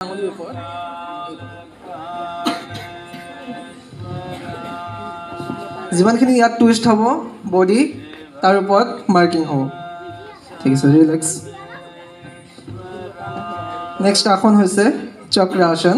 আঙুলিৰ ওপৰত যিমানখিনি ইয়াত টুইষ্ট হ'ব বডি তাৰ ওপৰত মাৰ্কিং হ'ব ঠিক আছে ৰিলেক্স নেক্সট আসন হৈছে চক্ৰাসন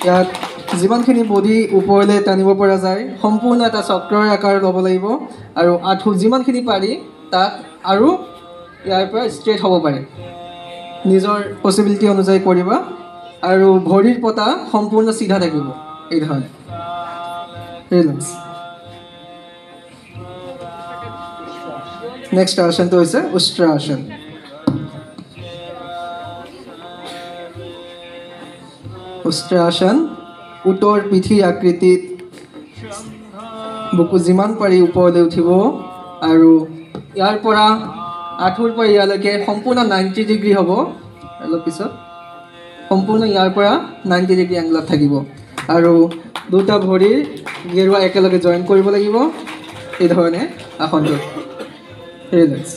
ইয়াত যিমানখিনি বডি ওপৰলৈ টানিব পৰা যায় সম্পূৰ্ণ এটা চক্ৰৰ আকাৰ ল'ব লাগিব আৰু আঁঠু যিমানখিনি পাৰি তাত আৰু ইয়াৰ পৰা ষ্ট্ৰেইট হ'ব পাৰে নিজৰ পচিবিলিটি অনুযায়ী কৰিবা আৰু ভৰিৰ পতা সম্পূৰ্ণ চিধা থাকিব এই ধৰণে ৰিলেক্স নেক্সট আসনটো হৈছে উষ্ট্ৰাসন উষ্ট্ৰাসন উত্তৰ পিঠিৰ আকৃতিত বুকু যিমান পাৰি ওপৰলৈ উঠিব আৰু ইয়াৰ পৰা আঁঠুৰ পৰা ইয়ালৈকে সম্পূৰ্ণ 90 ডিগ্ৰী হ'ব অলপ পিছত সম্পূৰ্ণ ইয়াৰ পৰা 90 ডিগ্ৰী এংগলত থাকিব আৰু দুটা ভৰিৰ গেৰুৱা একেলগে জইন কৰিব লাগিব এই ধৰণে আসনটো ৰিলেক্স